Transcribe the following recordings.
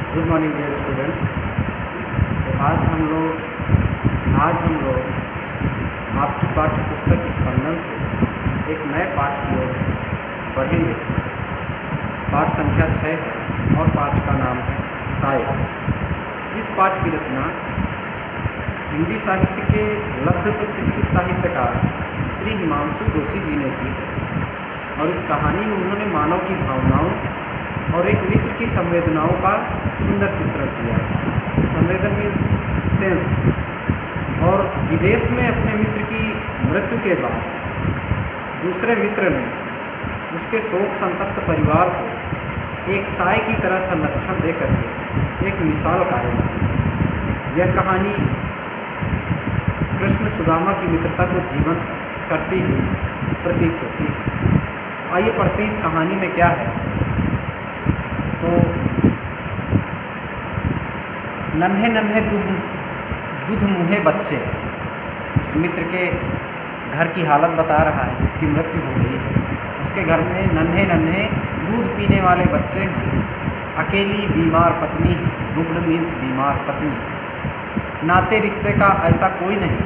Good morning dear students. तो आज हम लोग आपकी पाठ्य पुस्तक स्पंदन से एक नए पाठ की ओर बढ़ेंगे। पाठ संख्या 6 है और पाठ का नाम है शायर। इस पाठ की रचना हिंदी साहित्य के लब्ध प्रतिष्ठित साहित्यकार श्री हिमांशु जोशी जी ने की है और इस कहानी में उन्होंने मानव की भावनाओं और एक मित्र की संवेदनाओं का सुंदर चित्रण किया है। संवेदन मीन्स सेंस। और विदेश में अपने मित्र की मृत्यु के बाद दूसरे मित्र ने उसके शोक संतप्त परिवार को एक साय की तरह संरक्षण दे करके एक मिसाल कायम की। यह कहानी कृष्ण सुदामा की मित्रता को जीवंत करती हुई प्रतीत होती है। आइए पढ़ते हैं इस कहानी में क्या है। तो नन्हे नन्हे दूध मुँहे बच्चे, उस मित्र के घर की हालत बता रहा है जिसकी मृत्यु हो गई है। उसके घर में नन्हे नन्हे दूध पीने वाले बच्चे हैं। अकेली बीमार पत्नी है। रुग्ण मीन्स बीमार पत्नी। नाते रिश्ते का ऐसा कोई नहीं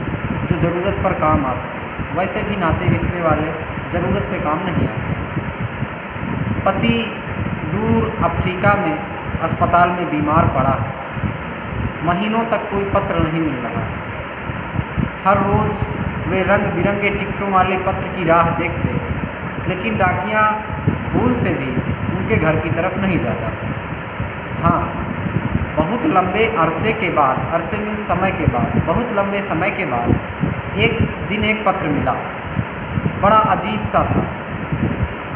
जो ज़रूरत पर काम आ सके। वैसे भी नाते रिश्ते वाले ज़रूरत पे काम नहीं आते। पति दूर अफ्रीका में अस्पताल में बीमार पड़ा है। महीनों तक कोई पत्र नहीं मिल रहा। हर रोज़ वे रंग बिरंगे टिकटों वाले पत्र की राह देखते, लेकिन डाकिया भूल से भी उनके घर की तरफ नहीं जाता था। हाँ, बहुत लंबे अरसे के बाद, अरसे में समय के बाद, बहुत लंबे समय के बाद एक दिन एक पत्र मिला। बड़ा अजीब सा था,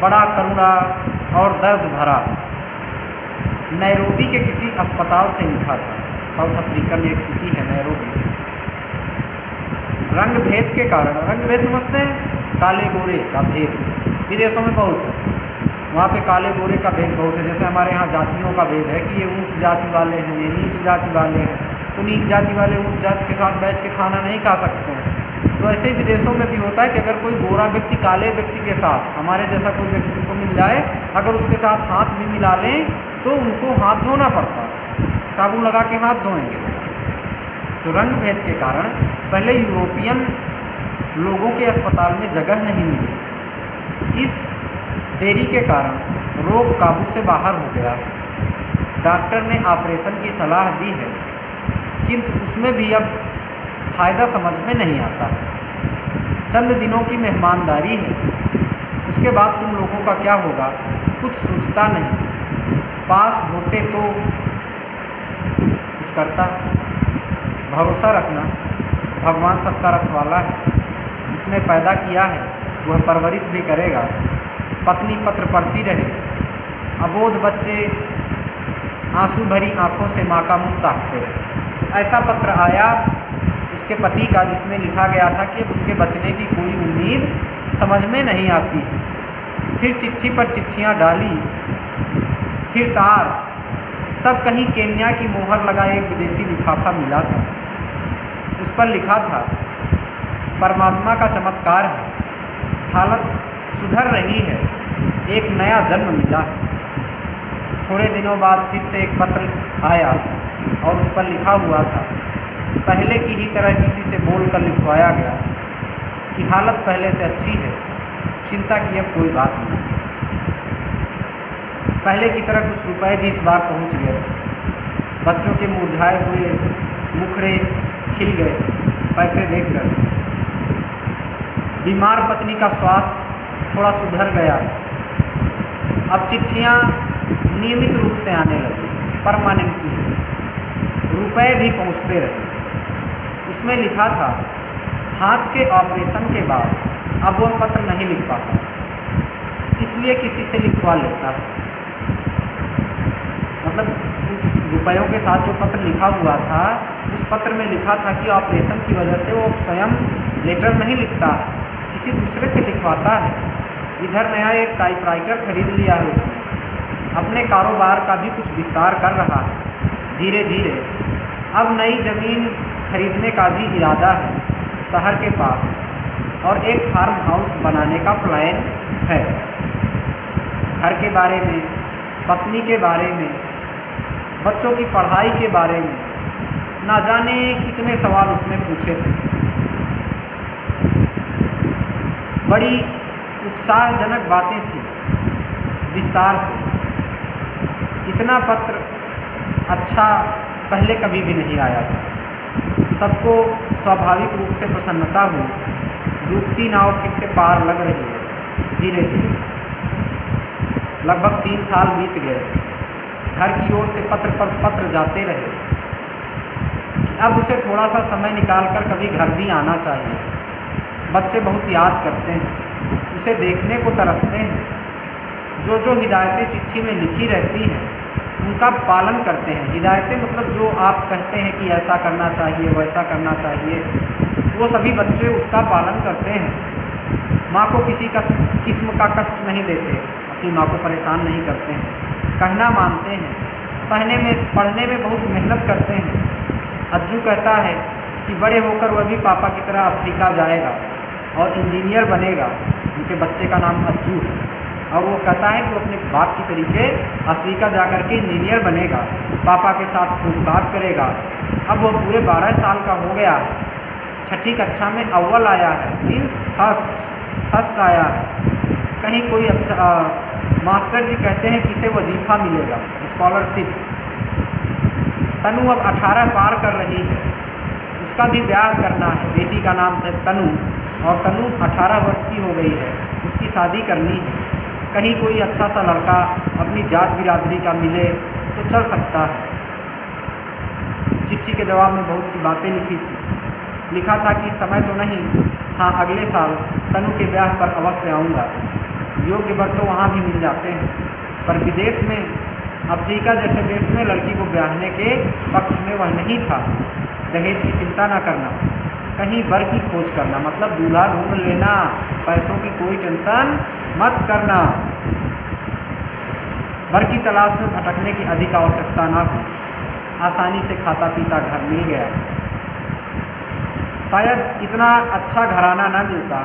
बड़ा करुणा और दर्द भरा। नैरोबी के किसी अस्पताल से लिखा था। साउथ अफ्रीका में एक सिटी है नैरोबी। रंग भेद के कारण, रंग भेद समझते हैं, काले गोरे का भेद विदेशों में बहुत है। वहाँ पे काले गोरे का भेद बहुत है। जैसे हमारे यहाँ जातियों का भेद है कि ये ऊंच जाति वाले हैं, ये नीच जाति वाले हैं, तो नीच जाति वाले ऊंच जाति के साथ बैठ के खाना नहीं खा सकते हैं। तो ऐसे ही विदेशों में भी होता है कि अगर कोई गोरा व्यक्ति काले व्यक्ति के साथ, हमारे जैसा कोई व्यक्ति उनको मिल जाए, अगर उसके साथ हाथ भी मिला लें तो उनको हाथ धोना पड़ता, साबुन लगा के हाथ धोएंगे। तो रंग भेद के कारण पहले यूरोपियन लोगों के अस्पताल में जगह नहीं मिली। इस देरी के कारण रोग काबू से बाहर हो गया। डॉक्टर ने ऑपरेशन की सलाह दी है, किंतु उसमें भी अब फ़ायदा समझ में नहीं आता। चंद दिनों की मेहमानदारी है, उसके बाद तुम लोगों का क्या होगा कुछ सोचता नहीं। पास होते तो कुछ करता। भरोसा रखना, भगवान सबका रखवाला है। जिसने पैदा किया है वह परवरिश भी करेगा। पत्नी पत्र पढ़ती रहे। अबोध बच्चे आंसू भरी आंखों से माँ का मुँह ताकते रहे। तो ऐसा पत्र आया उसके पति का, जिसमें लिखा गया था कि अब उसके बचने की कोई उम्मीद समझ में नहीं आती। फिर चिट्ठी पर चिट्ठियाँ डाली, फिर तार, तब कहीं केन्या की मोहर लगा एक विदेशी लिफाफा मिला था। उस पर लिखा था, परमात्मा का चमत्कार है, हालत सुधर रही है, एक नया जन्म मिला है। थोड़े दिनों बाद फिर से एक पत्र आया और उस पर लिखा हुआ था, पहले की ही तरह किसी से बोलकर लिखवाया गया कि हालत पहले से अच्छी है, चिंता की अब कोई बात नहीं। पहले की तरह कुछ रुपए भी इस बार पहुंच गए। बच्चों के मुरझाए हुए मुखड़े खिल गए पैसे देखकर। बीमार पत्नी का स्वास्थ्य थोड़ा सुधर गया। अब चिट्ठियां नियमित रूप से आने लगी, परमानेंटली। रुपए भी पहुंचते रहे। उसमें लिखा था, हाथ के ऑपरेशन के बाद अब वह पत्र नहीं लिख पाता, इसलिए किसी से लिखवा लेता है। मतलब उस रुपयों के साथ जो पत्र लिखा हुआ था, उस पत्र में लिखा था कि ऑपरेशन की वजह से वो स्वयं लेटर नहीं लिखता है, किसी दूसरे से लिखवाता है। इधर नया एक टाइपराइटर खरीद लिया है उसने। अपने कारोबार का भी कुछ विस्तार कर रहा है धीरे धीरे। अब नई ज़मीन खरीदने का भी इरादा है शहर के पास, और एक फार्म हाउस बनाने का प्लान है। घर के बारे में, पत्नी के बारे में बच्चों की पढ़ाई के बारे में ना जाने कितने सवाल उसने पूछे थे। बड़ी उत्साहजनक बातें थी, विस्तार से। इतना पत्र अच्छा पहले कभी भी नहीं आया था। सबको स्वाभाविक रूप से प्रसन्नता हुई। डूबती नाव फिर से पार लग रही है धीरे धीरे। लगभग 3 साल बीत गए। घर की ओर से पत्र पर पत्र जाते रहे कि अब उसे थोड़ा सा समय निकालकर कभी घर भी आना चाहिए। बच्चे बहुत याद करते हैं, उसे देखने को तरसते हैं। जो जो हिदायतें चिट्ठी में लिखी रहती हैं उनका पालन करते हैं। हिदायतें मतलब जो आप कहते हैं कि ऐसा करना चाहिए, वैसा करना चाहिए, वो सभी बच्चे उसका पालन करते हैं। माँ को किसी किस्म का कष्ट नहीं देते, अपनी माँ को परेशान नहीं करते हैं, कहना मानते हैं, पढ़ने में बहुत मेहनत करते हैं। अज्जू कहता है कि बड़े होकर वह भी पापा की तरह अफ्रीका जाएगा और इंजीनियर बनेगा। उनके बच्चे का नाम अज्जू है और वो कहता है कि वो अपने बाप की तरीके अफ्रीका जाकर के इंजीनियर बनेगा, पापा के साथ खूब काम करेगा। अब वो पूरे 12 साल का हो गया है, 6ठी कक्षा में अव्वल आया है, मीन्स फर्स्ट आया है। कहीं कोई अच्छा मास्टर जी कहते हैं कि इसे वजीफ़ा मिलेगा, स्कॉलरशिप। तनु अब 18 पार कर रही है, उसका भी ब्याह करना है। बेटी का नाम था तनु और तनु 18 वर्ष की हो गई है, उसकी शादी करनी है। कहीं कोई अच्छा सा लड़का अपनी जात बिरादरी का मिले तो चल सकता है। चिट्ठी के जवाब में बहुत सी बातें लिखी थी। लिखा था कि समय तो नहीं, हाँ अगले साल तनु के ब्याह पर अवश्य आऊँगा। योग्य वर तो वहाँ भी मिल जाते हैं, पर विदेश में, अफ्रीका जैसे देश में लड़की को ब्याहने के पक्ष में वह नहीं था। दहेज की चिंता न करना, कहीं वर की खोज करना, मतलब दूल्हा ढूंढ लेना, पैसों की कोई टेंशन मत करना। वर की तलाश में भटकने की अधिक आवश्यकता ना हो। आसानी से खाता पीता घर मिल गया। शायद इतना अच्छा घराना न मिलता,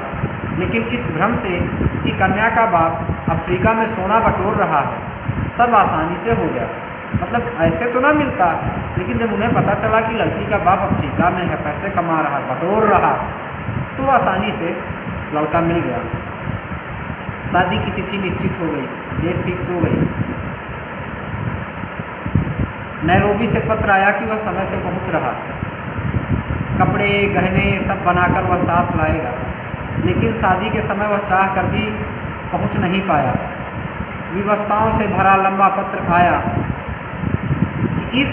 लेकिन इस भ्रम से कि कन्या का बाप अफ्रीका में सोना बटोर रहा है, सब आसानी से हो गया। मतलब ऐसे तो ना मिलता, लेकिन जब उन्हें पता चला कि लड़की का बाप अफ्रीका में है, पैसे कमा रहा है, बटोर रहा है, तो आसानी से लड़का मिल गया। शादी की तिथि निश्चित हो गई, डेट फिक्स हो गई। नैरोबी से पत्र आया कि वह समय से पहुंच रहा है। कपड़े गहने सब बनाकर वह साथ लाएगा, लेकिन शादी के समय वह चाह कर भी पहुंच नहीं पाया। विवशताओं से भरा लंबा पत्र आया कि इस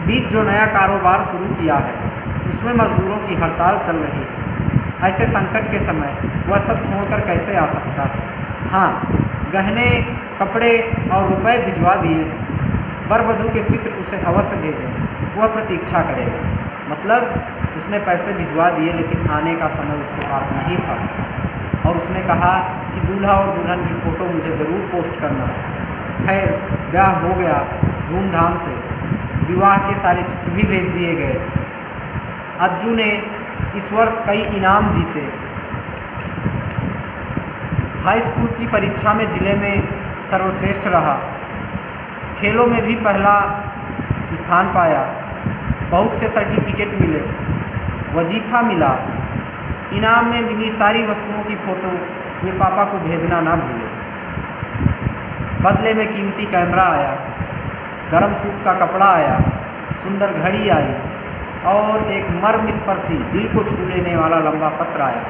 बीच जो नया कारोबार शुरू किया है उसमें मजदूरों की हड़ताल चल रही है। ऐसे संकट के समय वह सब छोड़कर कैसे आ सकता है। हाँ, गहने कपड़े और रुपए भिजवा दिए। वर वधू के चित्र उसे अवश्य भेजें, वह प्रतीक्षा करेगा। मतलब उसने पैसे भिजवा दिए, लेकिन आने का समय उसके पास नहीं था। और उसने कहा कि दूल्हा और दुल्हन की फ़ोटो मुझे ज़रूर पोस्ट करना है। खैर, ब्याह हो गया धूमधाम से। विवाह के सारे चित्र भी भेज दिए गए। अज्जू ने इस वर्ष कई इनाम जीते। हाई स्कूल की परीक्षा में ज़िले में सर्वश्रेष्ठ रहा। खेलों में भी पहला स्थान पाया। बहुत से सर्टिफिकेट मिले, वजीफ़ा मिला। इनाम में मिली सारी वस्तुओं की फ़ोटो वे पापा को भेजना ना भूले। बदले में कीमती कैमरा आया, गरम सूट का कपड़ा आया, सुंदर घड़ी आई और एक मर्मस्पर्शी दिल को छू लेने वाला लंबा पत्र आया।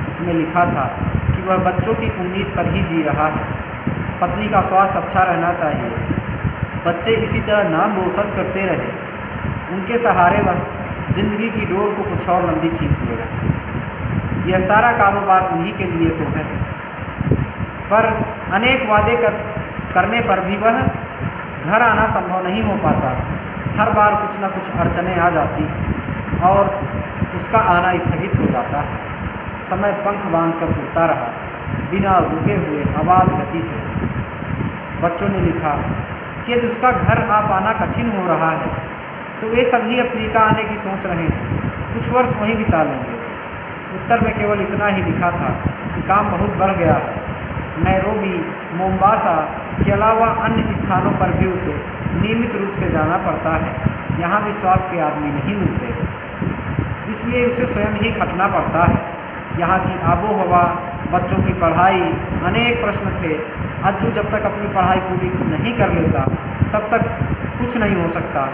इसमें लिखा था कि वह बच्चों की उम्मीद पर ही जी रहा है। पत्नी का स्वास्थ्य अच्छा रहना चाहिए, बच्चे इसी तरह नाम रोशन करते रहे, उनके सहारे वह जिंदगी की डोर को कुछ और लंबी खींच लेगा। यह सारा कारोबार उन्हीं के लिए तो है। पर अनेक वादे करने पर भी वह घर आना संभव नहीं हो पाता। हर बार कुछ न कुछ अड़चनें आ जाती हैं और उसका आना स्थगित हो जाता है। समय पंख बांधकर उड़ता रहा, बिना रुके हुए आबाद गति से। बच्चों ने लिखा कि यदि उसका घर आ पाना कठिन हो रहा है तो वे सभी अफ्रीका आने की सोच रहे हैं, कुछ वर्ष वहीं बिता लेंगे। उत्तर में केवल इतना ही लिखा था कि काम बहुत बढ़ गया है। नैरोबी, मोम्बासा के अलावा अन्य स्थानों पर भी उसे नियमित रूप से जाना पड़ता है। यहाँ विश्वास के आदमी नहीं मिलते, इसलिए उसे स्वयं ही खटना पड़ता है। यहाँ की आबो हवा, बच्चों की पढ़ाई, अनेक प्रश्न थे। अज्जू जब तक अपनी पढ़ाई पूरी नहीं कर लेता तब तक कुछ नहीं हो सकता।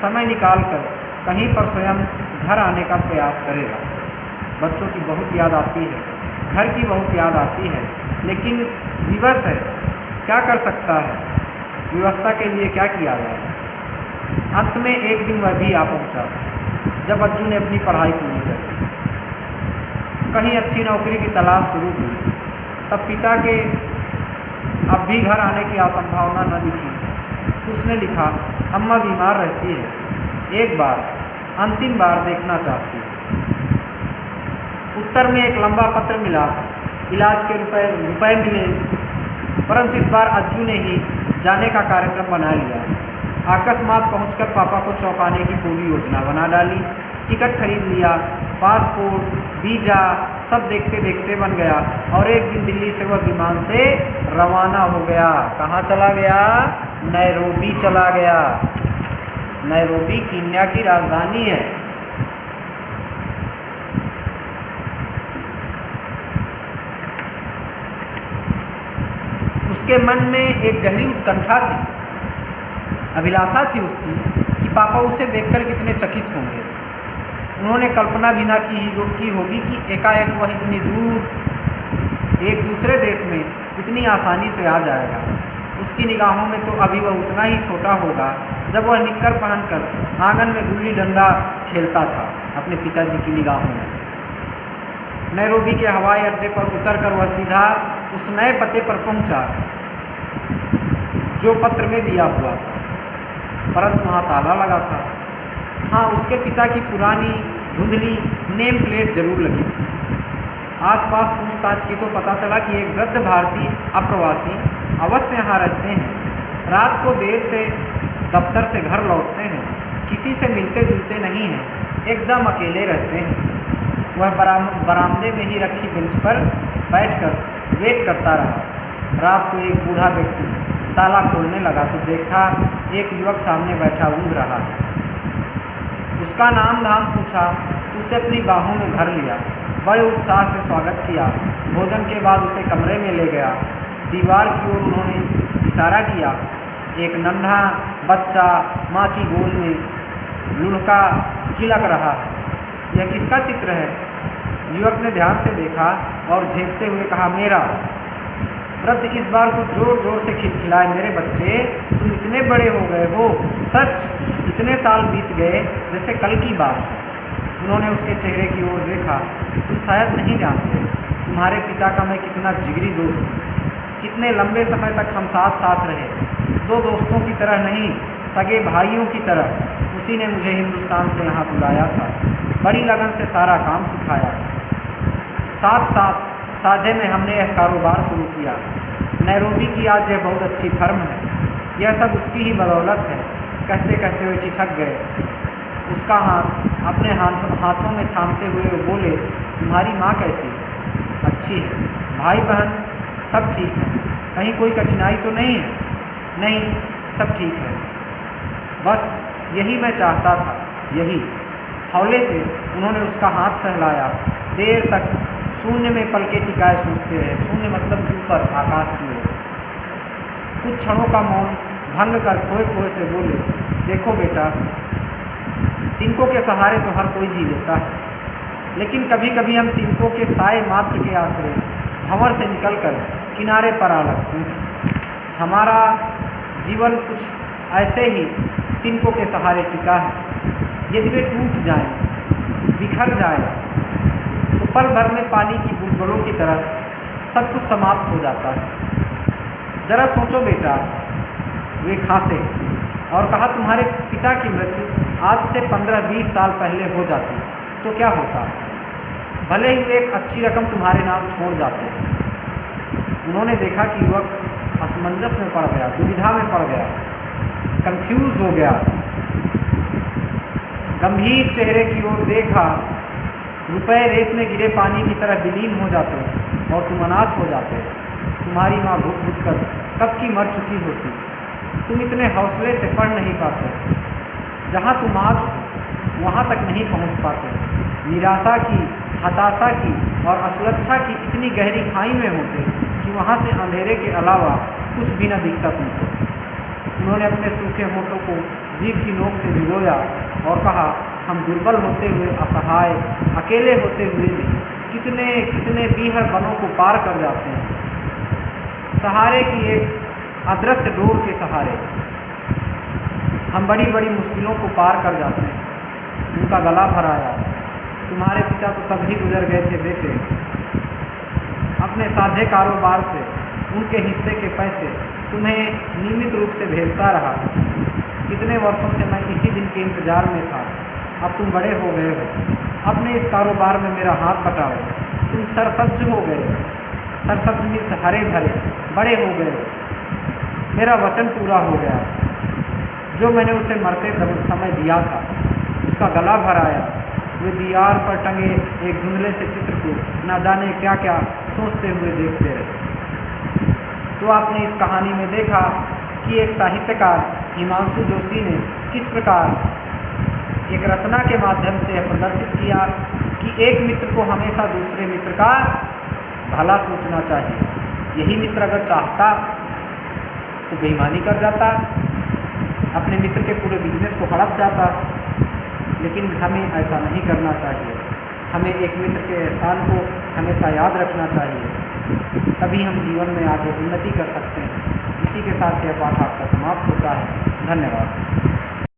समय निकाल कर कहीं पर स्वयं घर आने का प्रयास करेगा। बच्चों की बहुत याद आती है, घर की बहुत याद आती है, लेकिन विवश है, क्या कर सकता है? व्यवस्था के लिए क्या किया जाए? अंत में एक दिन वह भी आ पहुंचा जब अज्जू ने अपनी पढ़ाई पूरी कर ली। कहीं अच्छी नौकरी की तलाश शुरू हुई। तब पिता के अब भी घर आने की असंभावना न दिखी तो उसने लिखा, अम्मा बीमार रहती है, एक बार अंतिम बार देखना चाहती है। उत्तर में एक लंबा पत्र मिला, इलाज के रुपए मिले, परंतु इस बार अज्जू ने ही जाने का कार्यक्रम बना लिया। अकस्मात पहुंचकर पापा को चौंकाने की पूरी योजना बना डाली। टिकट खरीद लिया, पासपोर्ट, वीज़ा सब देखते देखते बन गया और एक दिन दिल्ली से वह विमान से रवाना हो गया। कहाँ चला गया? नैरोबी चला गया। नैरोबी कीनिया की राजधानी है। उसके मन में एक गहरी उत्कंठा थी, अभिलाषा थी उसकी कि पापा उसे देखकर कितने चकित होंगे। उन्होंने कल्पना भी ना की होगी कि एकाएक वह इतनी दूर एक दूसरे देश में इतनी आसानी से आ जाएगा। उसकी निगाहों में तो अभी वह उतना ही छोटा होगा जब वह निक्कर पहनकर आंगन में गुल्ली डंडा खेलता था अपने पिताजी की निगाहों में। नैरोबी के हवाई अड्डे पर उतरकर वह सीधा उस नए पते पर पहुंचा जो पत्र में दिया हुआ था, परंतु वहाँ ताला लगा था। हाँ, उसके पिता की पुरानी धुंधली नेम प्लेट जरूर लगी थी। आसपास पूछताछ की तो पता चला कि एक वृद्ध भारतीय अप्रवासी अवश्य यहाँ रहते हैं। रात को देर से दफ्तर से घर लौटते हैं, किसी से मिलते जुलते नहीं हैं, एकदम अकेले रहते हैं। वह बरामदे में ही रखी बेंच पर बैठकर वेट करता रहा। रात को एक बूढ़ा व्यक्ति ताला खोलने लगा तो देखा एक युवक सामने बैठा ऊँघ रहा है। उसका नाम धाम पूछा तो उसे अपनी बाहों में भर लिया, बड़े उत्साह से स्वागत किया। भोजन के बाद उसे कमरे में ले गया। दीवार की ओर उन्होंने इशारा किया। एक नन्हा बच्चा माँ की गोद में लुढ़का खिलक रहा है। यह किसका चित्र है? युवक ने ध्यान से देखा और झेपते हुए कहा, मेरा। वृद्ध इस बार कुछ जोर जोर से खिलखिलाए, मेरे बच्चे, तुम इतने बड़े हो गए हो, सच इतने साल बीत गए जैसे कल की बात है। उन्होंने उसके चेहरे की ओर देखा। तुम शायद नहीं जानते, तुम्हारे पिता का मैं कितना जिगरी दोस्त हूँ। कितने लंबे समय तक हम साथ साथ रहे, दो दोस्तों की तरह नहीं, सगे भाइयों की तरह। उसी ने मुझे हिंदुस्तान से यहाँ बुलाया था, बड़ी लगन से सारा काम सिखाया। साथ साथ साझे में हमने यह कारोबार शुरू किया। नैरोबी की आज यह बहुत अच्छी फर्म है, यह सब उसकी ही बदौलत है। कहते कहते वे ठिठक गए। उसका हाथ अपने हाथों में थामते हुए वो बोले, तुम्हारी माँ कैसी है? अच्छी है। भाई बहन सब ठीक है? कहीं कोई कठिनाई तो नहीं है? नहीं, सब ठीक है। बस यही मैं चाहता था, यही। हौले से उन्होंने उसका हाथ सहलाया। देर तक शून्य में पलके टिकाए सोचते रहे। शून्य मतलब ऊपर आकाश की ओर। कुछ क्षणों का मौन भंग कर खोए खोए से बोले, देखो बेटा, तिनकों के सहारे तो हर कोई जी लेता है, लेकिन कभी कभी हम तिनकों के साए मात्र के आश्रय भंवर से निकलकर किनारे पर आ लगते हैं। हमारा जीवन कुछ ऐसे ही तिनकों के सहारे टिका है। यदि वे टूट जाएं, बिखर जाएं, तो पल भर में पानी की बुलबुलों की तरह सब कुछ समाप्त हो जाता है। जरा सोचो बेटा। वे खांसे और कहा, तुम्हारे पिता की मृत्यु आज से 15-20 साल पहले हो जाती तो क्या होता? भले ही वे एक अच्छी रकम तुम्हारे नाम छोड़ जाते। उन्होंने देखा कि युवक असमंजस में पड़ गया, दुविधा में पड़ गया, कंफ्यूज हो गया। गंभीर चेहरे की ओर देखा। रुपए रेत में गिरे पानी की तरह विलीन हो जाते और तुम अनाथ हो जाते। तुम्हारी माँ घुट घुट कर कब की मर चुकी होती। तुम इतने हौसले से पढ़ नहीं पाते, जहाँ तुम आज हो वहाँ तक नहीं पहुँच पाते। निराशा की, हताशा की और असुरक्षा की इतनी गहरी खाई में होते कि वहाँ से अंधेरे के अलावा कुछ भी न दिखता तुमको। उन्होंने अपने सूखे होठों को जीभ की नोक से भिगोया और कहा, हम दुर्बल होते हुए, असहाय, अकेले होते हुए भी कितने कितने बीहड़ वनों को पार कर जाते हैं। सहारे की एक अदृश्य डोर के सहारे हम बड़ी बड़ी मुश्किलों को पार कर जाते हैं। उनका गला भराया, तुम्हारे पिता तो तब ही गुजर गए थे बेटे। अपने साझे कारोबार से उनके हिस्से के पैसे तुम्हें नियमित रूप से भेजता रहा। कितने वर्षों से मैं इसी दिन के इंतज़ार में था। अब तुम बड़े हो गए हो, अपने इस कारोबार में मेरा हाथ बटाओ। तुम सरसब्ज हो गए, सरसब्ज में से हरे भरे बड़े हो गए हो। मेरा वचन पूरा हो गया, जो मैंने उसे मरते समय दिया था। उसका गला भराया। वे दीवार पर टंगे एक धुंधले से चित्र को न जाने क्या क्या सोचते हुए देखते रहे। तो आपने इस कहानी में देखा कि एक साहित्यकार हिमांशु जोशी ने किस प्रकार एक रचना के माध्यम से यह प्रदर्शित किया कि एक मित्र को हमेशा दूसरे मित्र का भला सोचना चाहिए। यही मित्र अगर चाहता तो बेईमानी कर जाता, अपने मित्र के पूरे बिजनेस को हड़प जाता। लेकिन हमें ऐसा नहीं करना चाहिए। हमें एक मित्र के एहसान को हमेशा याद रखना चाहिए, तभी हम जीवन में आगे उन्नति कर सकते हैं। इसी के साथ यह पाठ आपका समाप्त होता है। धन्यवाद।